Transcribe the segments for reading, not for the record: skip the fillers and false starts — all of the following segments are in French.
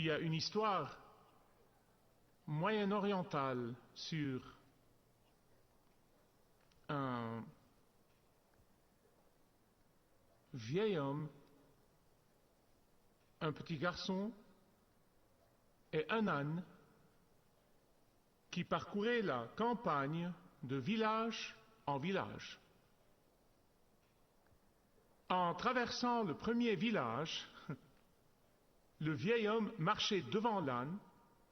y a une histoire moyen-orientale sur un vieil homme, un petit garçon et un âne qui parcouraient la campagne de village en village. En traversant le premier village, le vieil homme marchait devant l'âne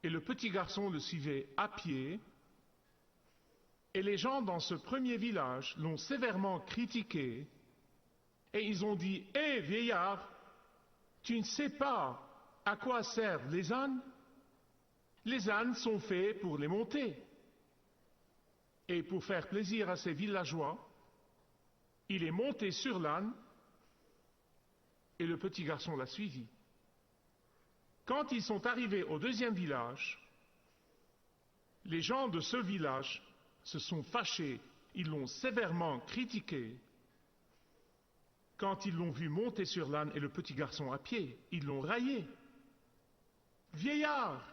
et le petit garçon le suivait à pied. Et les gens dans ce premier village l'ont sévèrement critiqué et ils ont dit « Hé, vieillard, tu ne sais pas à quoi servent les ânes? Les ânes sont faits pour les monter. » Et pour faire plaisir à ces villageois, il est monté sur l'âne et le petit garçon l'a suivi. Quand ils sont arrivés au deuxième village, les gens de ce village se sont fâchés, ils l'ont sévèrement critiqué. Quand ils l'ont vu monter sur l'âne et le petit garçon à pied, ils l'ont raillé. « Vieillard,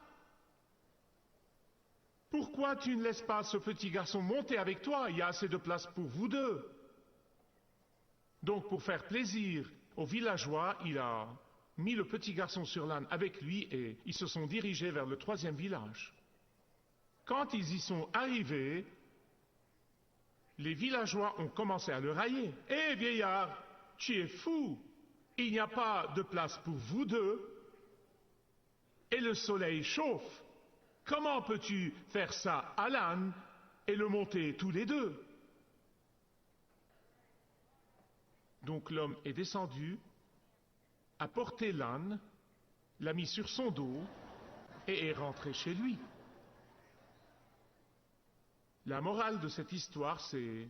pourquoi tu ne laisses pas ce petit garçon monter avec toi? Il y a assez de place pour vous deux. » Donc pour faire plaisir aux villageois, il a mis le petit garçon sur l'âne avec lui et ils se sont dirigés vers le troisième village. Quand ils y sont arrivés, les villageois ont commencé à le railler. « Hé, vieillard, tu es fou! Il n'y a pas de place pour vous deux et le soleil chauffe. Comment peux-tu faire ça à l'âne et le monter tous les deux ?» Donc l'homme est descendu, a porté l'âne, l'a mis sur son dos et est rentré chez lui. La morale de cette histoire, c'est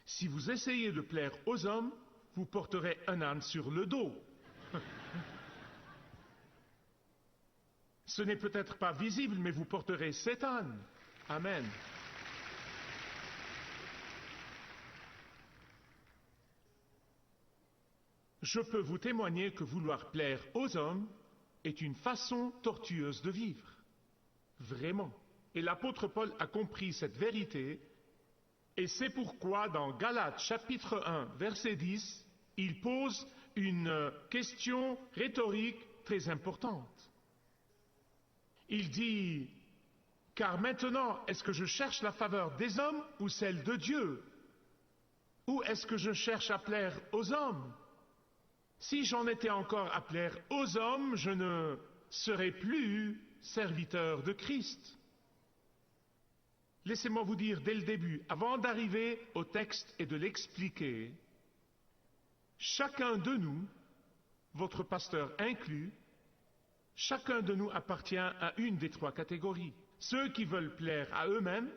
si vous essayez de plaire aux hommes, vous porterez un âne sur le dos. Ce n'est peut-être pas visible, mais vous porterez cet âne. Amen. Je peux vous témoigner que vouloir plaire aux hommes est une façon tortueuse de vivre. Vraiment. Et l'apôtre Paul a compris cette vérité, et c'est pourquoi dans Galates chapitre 1, verset 10, il pose une question rhétorique très importante. Il dit, « Car maintenant, est-ce que je cherche la faveur des hommes ou celle de Dieu? Ou est-ce que je cherche à plaire aux hommes? Si j'en étais encore à plaire aux hommes, je ne serais plus serviteur de Christ. » Laissez-moi vous dire dès le début, avant d'arriver au texte et de l'expliquer, chacun de nous, votre pasteur inclus, chacun de nous appartient à une des trois catégories. Ceux qui veulent plaire à eux-mêmes,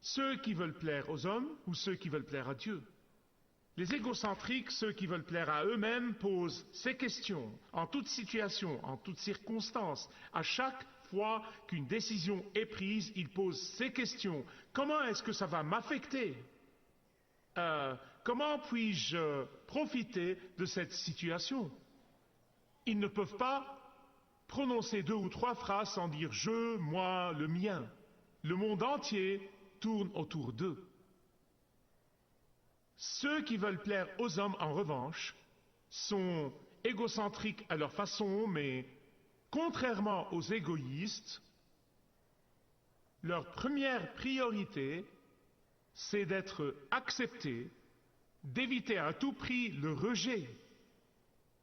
ceux qui veulent plaire aux hommes ou ceux qui veulent plaire à Dieu. Les égocentriques, ceux qui veulent plaire à eux-mêmes, posent ces questions en toute situation, en toute circonstance. À chaque fois qu'une décision est prise, ils posent ces questions. Comment est-ce que ça va m'affecter? Comment puis-je profiter de cette situation? Ils ne peuvent pas prononcer 2 ou 3 phrases sans dire « je, moi, le mien ». Le monde entier tourne autour d'eux. Ceux qui veulent plaire aux hommes, en revanche, sont égocentriques à leur façon, mais contrairement aux égoïstes, leur première priorité, c'est d'être acceptés, d'éviter à tout prix le rejet.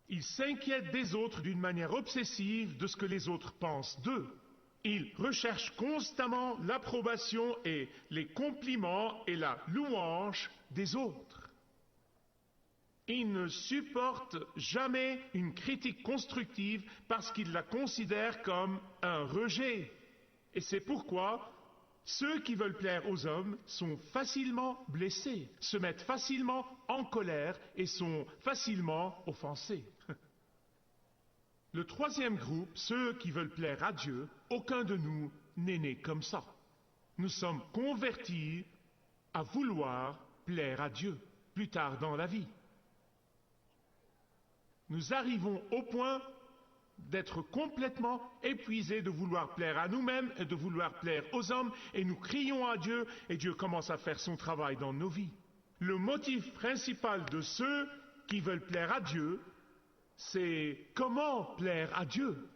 Ils s'inquiètent des autres d'une manière obsessive de ce que les autres pensent d'eux. Ils recherchent constamment l'approbation et les compliments et la louange des autres. Ils ne supportent jamais une critique constructive parce qu'ils la considèrent comme un rejet. Et c'est pourquoi ceux qui veulent plaire aux hommes sont facilement blessés, se mettent facilement en colère et sont facilement offensés. Le troisième groupe, ceux qui veulent plaire à Dieu, aucun de nous n'est né comme ça. Nous sommes convertis à vouloir plaire à Dieu plus tard dans la vie. Nous arrivons au point d'être complètement épuisés de vouloir plaire à nous-mêmes et de vouloir plaire aux hommes, et nous crions à Dieu, et Dieu commence à faire son travail dans nos vies. Le motif principal de ceux qui veulent plaire à Dieu, c'est comment plaire à Dieu.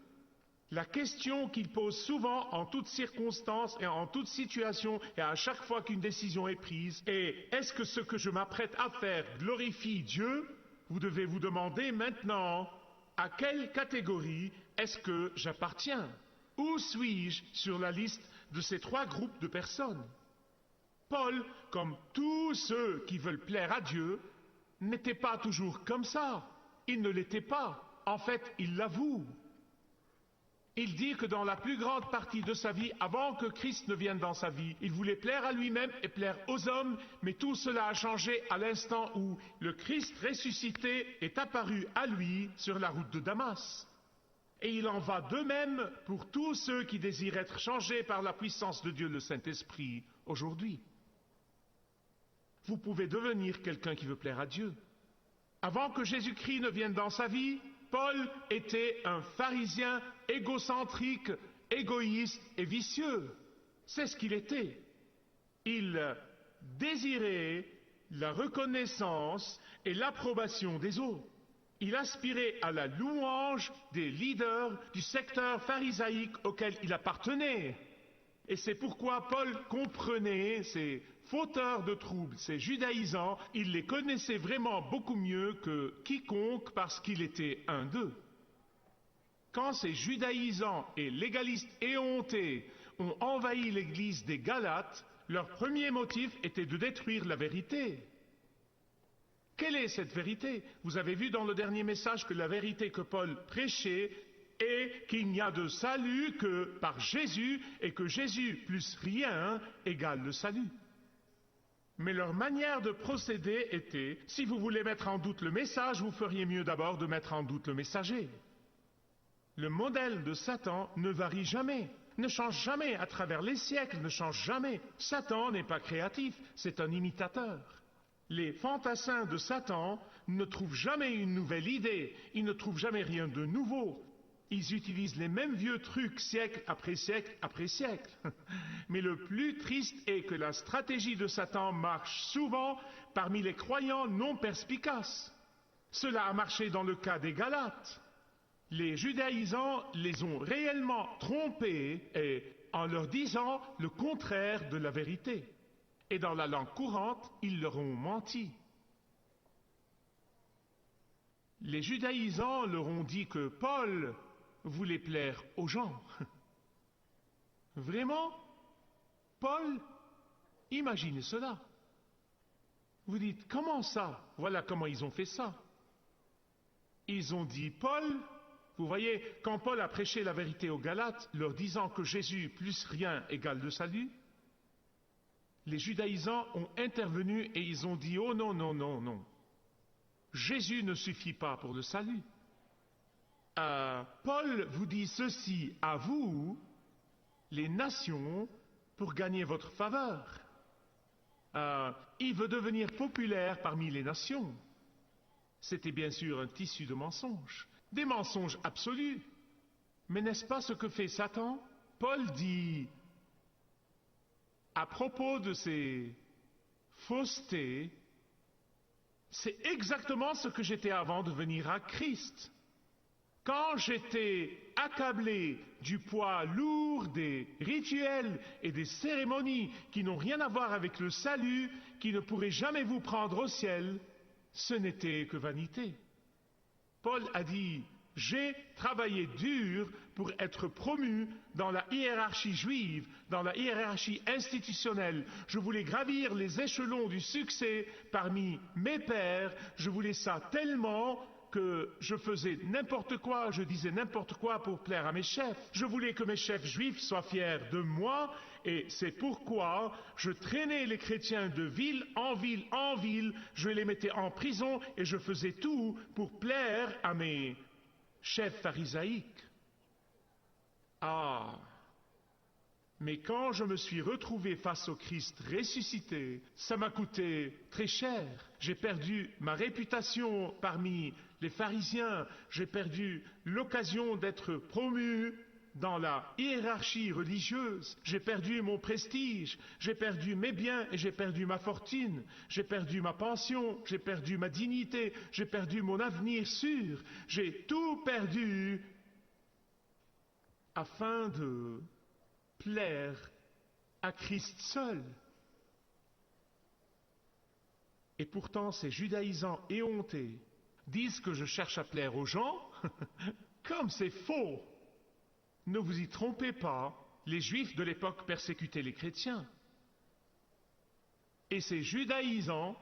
La question qu'ils posent souvent en toutes circonstances et en toute situation et à chaque fois qu'une décision est prise est: est-ce que ce que je m'apprête à faire glorifie Dieu? Vous devez vous demander maintenant: à quelle catégorie est-ce que j'appartiens? Où suis-je sur la liste de ces trois groupes de personnes? Paul, comme tous ceux qui veulent plaire à Dieu, n'était pas toujours comme ça. Il ne l'était pas. En fait, il l'avoue. Il dit que dans la plus grande partie de sa vie, avant que Christ ne vienne dans sa vie, il voulait plaire à lui-même et plaire aux hommes, mais tout cela a changé à l'instant où le Christ ressuscité est apparu à lui sur la route de Damas. Et il en va de même pour tous ceux qui désirent être changés par la puissance de Dieu le Saint-Esprit aujourd'hui. Vous pouvez devenir quelqu'un qui veut plaire à Dieu. Avant que Jésus-Christ ne vienne dans sa vie, Paul était un pharisien égocentrique, égoïste et vicieux. C'est ce qu'il était. Il désirait la reconnaissance et l'approbation des autres. Il aspirait à la louange des leaders du secteur pharisaïque auquel il appartenait. Et c'est pourquoi Paul comprenait ces fauteurs de troubles, ces judaïsants, il les connaissait vraiment beaucoup mieux que quiconque parce qu'il était un d'eux. Quand ces judaïsants et légalistes éhontés ont envahi l'église des Galates, leur premier motif était de détruire la vérité. Quelle est cette vérité? Vous avez vu dans le dernier message que la vérité que Paul prêchait est qu'il n'y a de salut que par Jésus et que Jésus plus rien égale le salut. Mais leur manière de procéder était: si vous voulez mettre en doute le message, vous feriez mieux d'abord de mettre en doute le messager. Le modèle de Satan ne varie jamais, ne change jamais à travers les siècles, ne change jamais. Satan n'est pas créatif, c'est un imitateur. Les fantassins de Satan ne trouvent jamais une nouvelle idée, ils ne trouvent jamais rien de nouveau. Ils utilisent les mêmes vieux trucs siècle après siècle après siècle. Mais le plus triste est que la stratégie de Satan marche souvent parmi les croyants non perspicaces. Cela a marché dans le cas des Galates. Les judaïsants les ont réellement trompés en leur disant le contraire de la vérité. Et dans la langue courante, ils leur ont menti. Les judaïsants leur ont dit que Paul voulait plaire aux gens. Vraiment? Paul? Imaginez cela. Vous dites: comment ça? Voilà comment ils ont fait ça. Ils ont dit: Paul, vous voyez, quand Paul a prêché la vérité aux Galates, leur disant que Jésus plus rien égale le salut, les judaïsants ont intervenu et ils ont dit: oh non, non, non, non. Jésus ne suffit pas pour le salut. Paul vous dit ceci à vous, les nations, pour gagner votre faveur. Il veut devenir populaire parmi les nations. C'était bien sûr un tissu de mensonges, des mensonges absolus. Mais n'est-ce pas ce que fait Satan? Paul dit à propos de ces faussetés: c'est exactement ce que j'étais avant de venir à Christ. Quand j'étais accablé du poids lourd des rituels et des cérémonies qui n'ont rien à voir avec le salut, qui ne pourraient jamais vous prendre au ciel, ce n'était que vanité. Paul a dit: j'ai travaillé dur pour être promu dans la hiérarchie juive, dans la hiérarchie institutionnelle. Je voulais gravir les échelons du succès parmi mes pairs. Je voulais ça tellement que je faisais n'importe quoi, je disais n'importe quoi pour plaire à mes chefs. Je voulais que mes chefs juifs soient fiers de moi, et c'est pourquoi je traînais les chrétiens de ville en ville en ville, je les mettais en prison et je faisais tout pour plaire à mes chefs pharisaïques. Ah, Mais quand je me suis retrouvé face au Christ ressuscité, ça m'a coûté très cher. J'ai perdu ma réputation parmi les pharisiens, j'ai perdu l'occasion d'être promu dans la hiérarchie religieuse, j'ai perdu mon prestige, j'ai perdu mes biens et j'ai perdu ma fortune, j'ai perdu ma pension, j'ai perdu ma dignité, j'ai perdu mon avenir sûr, j'ai tout perdu afin de plaire à Christ seul. Et pourtant, ces judaïsants éhontés disent que je cherche à plaire aux gens. Comme c'est faux! Ne vous y trompez pas, les Juifs de l'époque persécutaient les chrétiens. Et ces judaïsants,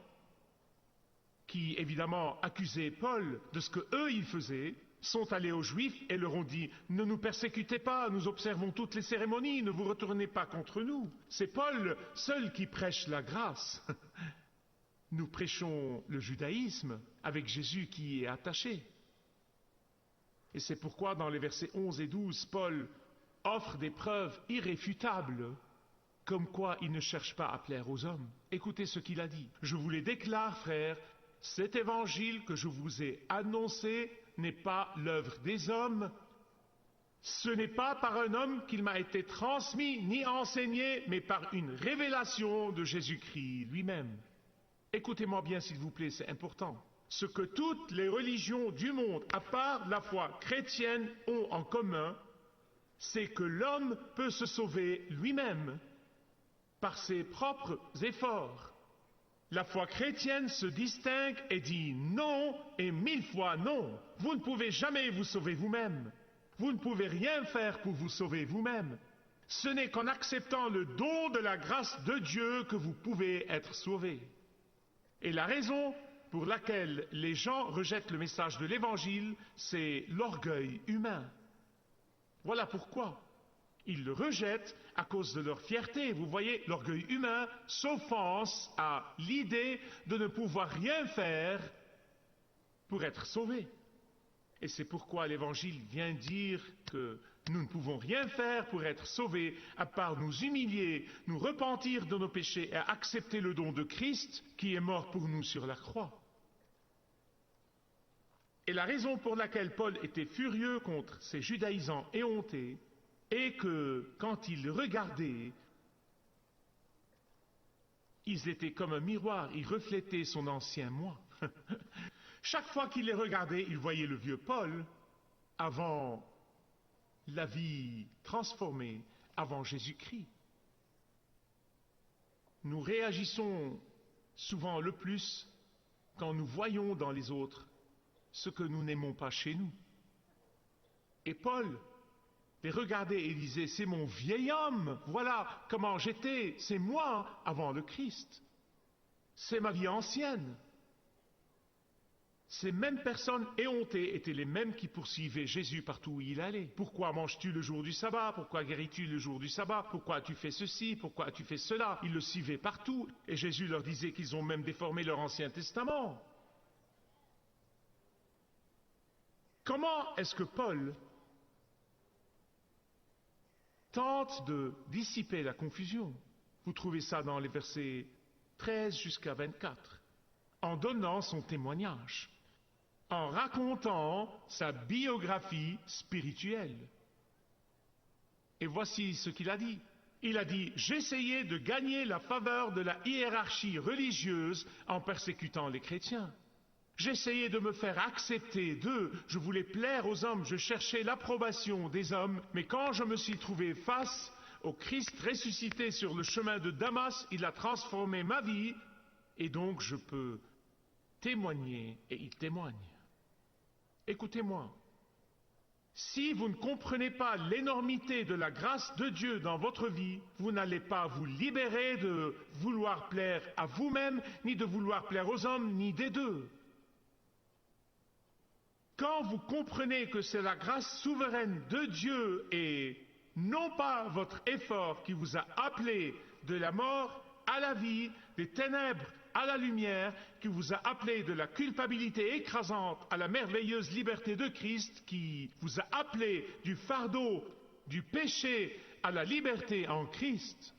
qui évidemment accusaient Paul de ce que eux ils faisaient, sont allés aux Juifs et leur ont dit « Ne nous persécutez pas, nous observons toutes les cérémonies, ne vous retournez pas contre nous. » C'est Paul seul qui prêche la grâce. Nous prêchons le judaïsme avec Jésus qui y est attaché. Et c'est pourquoi dans les versets 11 et 12, Paul offre des preuves irréfutables, comme quoi il ne cherche pas à plaire aux hommes. Écoutez ce qu'il a dit. « Je vous les déclare, frères, cet évangile que je vous ai annoncé n'est pas l'œuvre des hommes. Ce n'est pas par un homme qu'il m'a été transmis ni enseigné, mais par une révélation de Jésus-Christ lui-même. » Écoutez-moi bien s'il vous plaît, c'est important. Ce que toutes les religions du monde, à part la foi chrétienne, ont en commun, c'est que l'homme peut se sauver lui-même par ses propres efforts. La foi chrétienne se distingue et dit non et 1000 fois non. Vous ne pouvez jamais vous sauver vous-même. Vous ne pouvez rien faire pour vous sauver vous-même. Ce n'est qu'en acceptant le don de la grâce de Dieu que vous pouvez être sauvé. Et la raison pour laquelle les gens rejettent le message de l'Évangile, c'est l'orgueil humain. Voilà pourquoi. Ils le rejettent à cause de leur fierté. Vous voyez, l'orgueil humain s'offense à l'idée de ne pouvoir rien faire pour être sauvé. Et c'est pourquoi l'Évangile vient dire que nous ne pouvons rien faire pour être sauvés, à part nous humilier, nous repentir de nos péchés et accepter le don de Christ qui est mort pour nous sur la croix. Et la raison pour laquelle Paul était furieux contre ces judaïsants éhontés est que quand ils regardaient, ils étaient comme un miroir, ils reflétaient son ancien moi. Chaque fois qu'il les regardait, il voyait le vieux Paul avant la vie transformée, avant Jésus-Christ. Nous réagissons souvent le plus quand nous voyons dans les autres ce que nous n'aimons pas chez nous. Et Paul les regardait et disait, c'est mon vieil homme, voilà comment j'étais, c'est moi avant le Christ. C'est ma vie ancienne. Ces mêmes personnes éhontées étaient les mêmes qui poursuivaient Jésus partout où il allait. Pourquoi manges-tu le jour du sabbat? Pourquoi guéris-tu le jour du sabbat? Pourquoi as-tu fait ceci? Pourquoi as-tu fait cela? Ils le suivaient partout. Et Jésus leur disait qu'ils ont même déformé leur Ancien Testament. Comment est-ce que Paul tente de dissiper la confusion? Vous trouvez ça dans les versets 13 jusqu'à 24. En donnant son témoignage, en racontant sa biographie spirituelle. Et voici ce qu'il a dit. Il a dit, j'essayais de gagner la faveur de la hiérarchie religieuse en persécutant les chrétiens. J'essayais de me faire accepter d'eux, je voulais plaire aux hommes, je cherchais l'approbation des hommes, mais quand je me suis trouvé face au Christ ressuscité sur le chemin de Damas, il a transformé ma vie, et donc je peux témoigner, et il témoigne. Écoutez-moi, si vous ne comprenez pas l'énormité de la grâce de Dieu dans votre vie, vous n'allez pas vous libérer de vouloir plaire à vous-même, ni de vouloir plaire aux hommes, ni des deux. Quand vous comprenez que c'est la grâce souveraine de Dieu et non pas votre effort qui vous a appelé de la mort à la vie, des ténèbres à la lumière, qui vous a appelé de la culpabilité écrasante à la merveilleuse liberté de Christ, qui vous a appelé du fardeau, du péché à la liberté en Christ.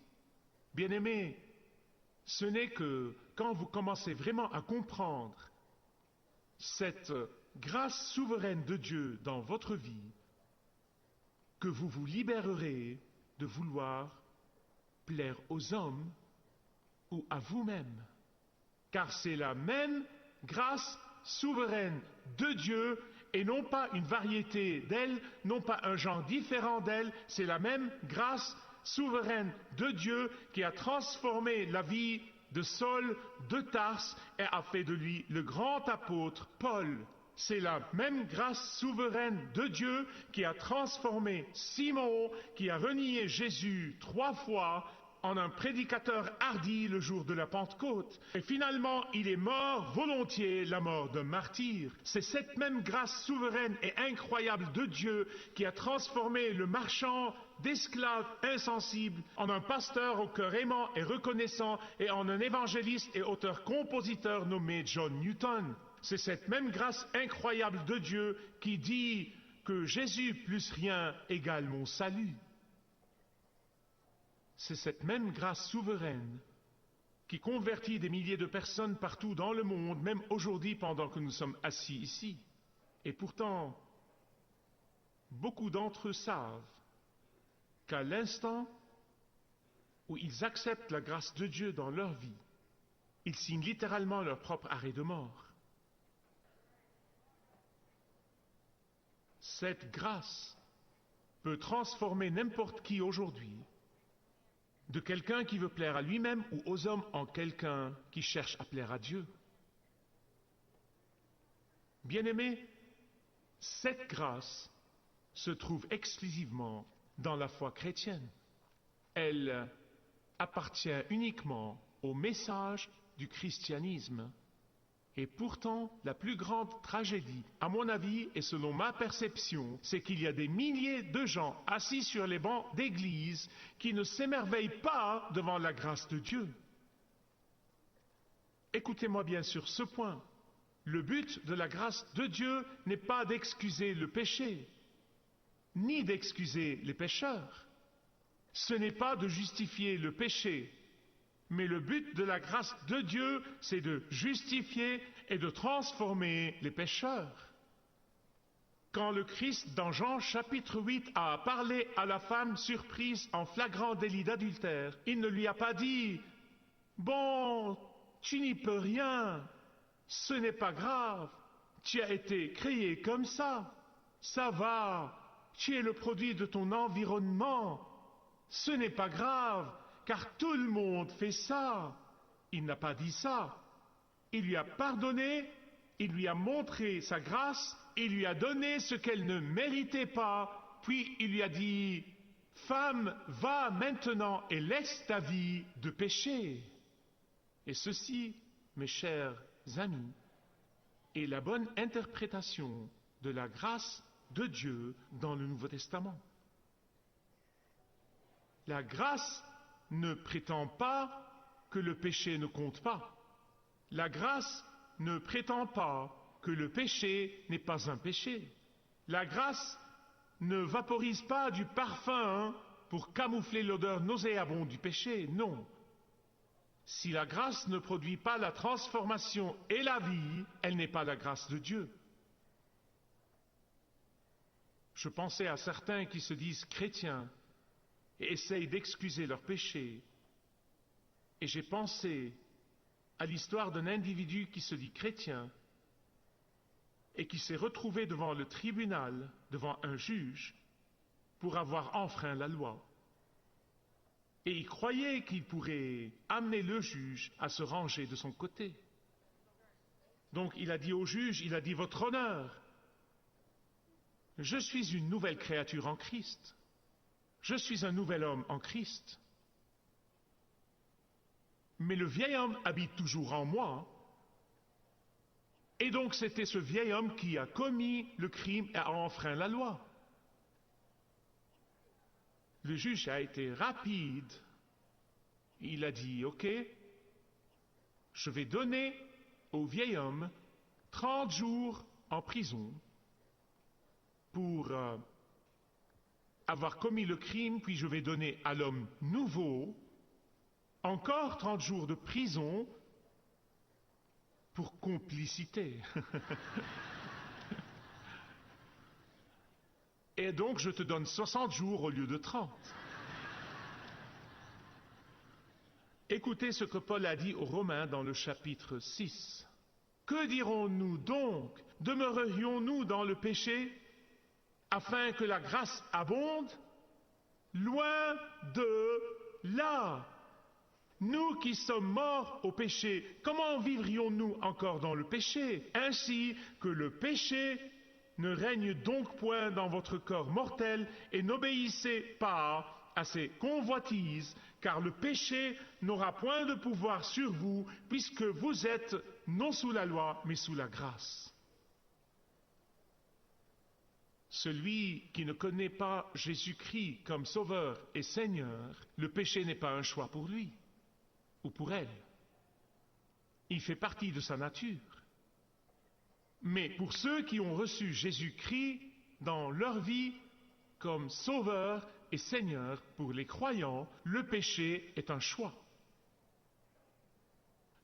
Bien-aimés, ce n'est que quand vous commencez vraiment à comprendre cette grâce souveraine de Dieu dans votre vie que vous vous libérerez de vouloir plaire aux hommes ou à vous-même. Car c'est la même grâce souveraine de Dieu et non pas une variété d'elle, non pas un genre différent d'elle, c'est la même grâce souveraine de Dieu qui a transformé la vie de Saul de Tarse et a fait de lui le grand apôtre Paul. C'est la même grâce souveraine de Dieu qui a transformé Simon, qui a renié Jésus 3 fois, en un prédicateur hardi le jour de la Pentecôte. Et finalement, il est mort volontiers la mort d'un martyr. C'est cette même grâce souveraine et incroyable de Dieu qui a transformé le marchand d'esclaves insensibles en un pasteur au cœur aimant et reconnaissant et en un évangéliste et auteur-compositeur nommé John Newton. C'est cette même grâce incroyable de Dieu qui dit que Jésus plus rien égale mon salut. C'est cette même grâce souveraine qui convertit des milliers de personnes partout dans le monde, même aujourd'hui pendant que nous sommes assis ici. Et pourtant, beaucoup d'entre eux savent qu'à l'instant où ils acceptent la grâce de Dieu dans leur vie, ils signent littéralement leur propre arrêt de mort. Cette grâce peut transformer n'importe qui aujourd'hui de quelqu'un qui veut plaire à lui-même ou aux hommes en quelqu'un qui cherche à plaire à Dieu. Bien-aimés, cette grâce se trouve exclusivement dans la foi chrétienne. Elle appartient uniquement au message du christianisme. Et pourtant, la plus grande tragédie, à mon avis et selon ma perception, c'est qu'il y a des milliers de gens assis sur les bancs d'église qui ne s'émerveillent pas devant la grâce de Dieu. Écoutez-moi bien sur ce point. Le but de la grâce de Dieu n'est pas d'excuser le péché, ni d'excuser les pécheurs. Ce n'est pas de justifier le péché. Mais le but de la grâce de Dieu, c'est de justifier et de transformer les pécheurs. Quand le Christ, dans Jean chapitre 8, a parlé à la femme surprise en flagrant délit d'adultère, il ne lui a pas dit « Bon, tu n'y peux rien, ce n'est pas grave, tu as été créé comme ça va, tu es le produit de ton environnement, ce n'est pas grave. » Car tout le monde fait ça. Il n'a pas dit ça. Il lui a pardonné, il lui a montré sa grâce, il lui a donné ce qu'elle ne méritait pas, puis il lui a dit, femme, va maintenant et laisse ta vie de péché. Et ceci, mes chers amis, est la bonne interprétation de la grâce de Dieu dans le Nouveau Testament. La grâce ne prétend pas que le péché ne compte pas. La grâce ne prétend pas que le péché n'est pas un péché. La grâce ne vaporise pas du parfum pour camoufler l'odeur nauséabonde du péché, non. Si la grâce ne produit pas la transformation et la vie, elle n'est pas la grâce de Dieu. Je pensais à certains qui se disent chrétiens et essayent d'excuser leurs péchés. Et j'ai pensé à l'histoire d'un individu qui se dit chrétien et qui s'est retrouvé devant le tribunal, devant un juge, pour avoir enfreint la loi. Et il croyait qu'il pourrait amener le juge à se ranger de son côté. Donc il a dit au juge, il a dit « Votre honneur, je suis une nouvelle créature en Christ. Je suis un nouvel homme en Christ. Mais le vieil homme habite toujours en moi. Et donc c'était ce vieil homme qui a commis le crime et a enfreint la loi. » Le juge a été rapide. Il a dit, ok, je vais donner au vieil homme 30 jours en prison pour avoir commis le crime, puis je vais donner à l'homme nouveau encore 30 jours de prison pour complicité. Et donc je te donne 60 jours au lieu de 30. Écoutez ce que Paul a dit aux Romains dans le chapitre 6. Que dirons-nous donc? Demeurerions-nous dans le péché afin que la grâce abonde? Loin de là. Nous qui sommes morts au péché, comment vivrions-nous encore dans le péché? Ainsi que le péché ne règne donc point dans votre corps mortel, et n'obéissez pas à ses convoitises, car le péché n'aura point de pouvoir sur vous, puisque vous êtes non sous la loi, mais sous la grâce. Celui qui ne connaît pas Jésus-Christ comme Sauveur et Seigneur, le péché n'est pas un choix pour lui ou pour elle. Il fait partie de sa nature. Mais pour ceux qui ont reçu Jésus-Christ dans leur vie comme Sauveur et Seigneur, pour les croyants, le péché est un choix.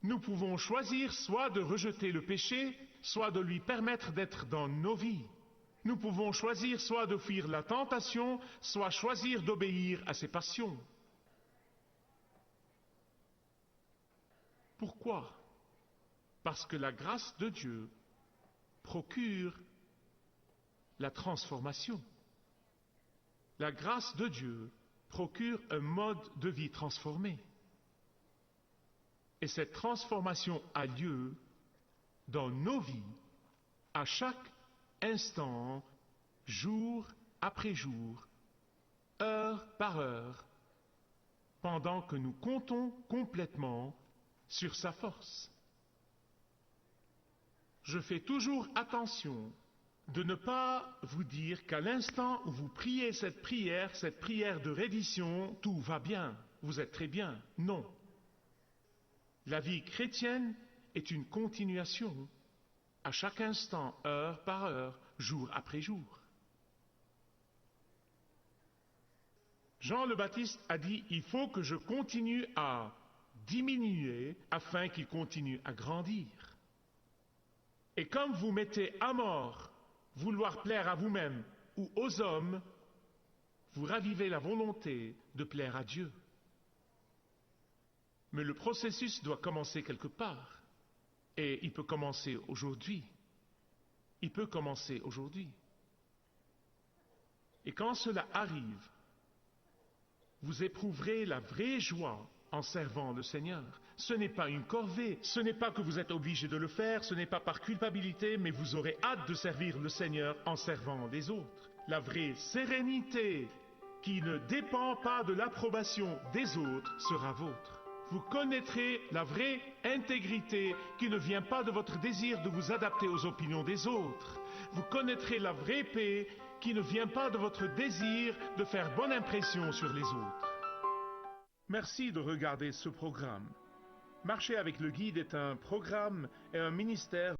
Nous pouvons choisir soit de rejeter le péché, soit de lui permettre d'être dans nos vies. Nous pouvons choisir soit de fuir la tentation, soit choisir d'obéir à ses passions. Pourquoi? Parce que la grâce de Dieu procure la transformation. La grâce de Dieu procure un mode de vie transformé. Et cette transformation a lieu dans nos vies, à chaque instant, jour après jour, heure par heure, pendant que nous comptons complètement sur sa force. Je fais toujours attention de ne pas vous dire qu'à l'instant où vous priez cette prière de reddition, tout va bien, vous êtes très bien. Non. La vie chrétienne est une continuation, à chaque instant, heure par heure, jour après jour. Jean le Baptiste a dit, il faut que je continue à diminuer afin qu'il continue à grandir. Et comme vous mettez à mort vouloir plaire à vous-même ou aux hommes, vous ravivez la volonté de plaire à Dieu. Mais le processus doit commencer quelque part. Et il peut commencer aujourd'hui. Il peut commencer aujourd'hui. Et quand cela arrive, vous éprouverez la vraie joie en servant le Seigneur. Ce n'est pas une corvée, ce n'est pas que vous êtes obligé de le faire, ce n'est pas par culpabilité, mais vous aurez hâte de servir le Seigneur en servant les autres. La vraie sérénité qui ne dépend pas de l'approbation des autres sera vôtre. Vous connaîtrez la vraie intégrité qui ne vient pas de votre désir de vous adapter aux opinions des autres. Vous connaîtrez la vraie paix qui ne vient pas de votre désir de faire bonne impression sur les autres. Merci de regarder ce programme. Marcher avec le guide est un programme et un ministère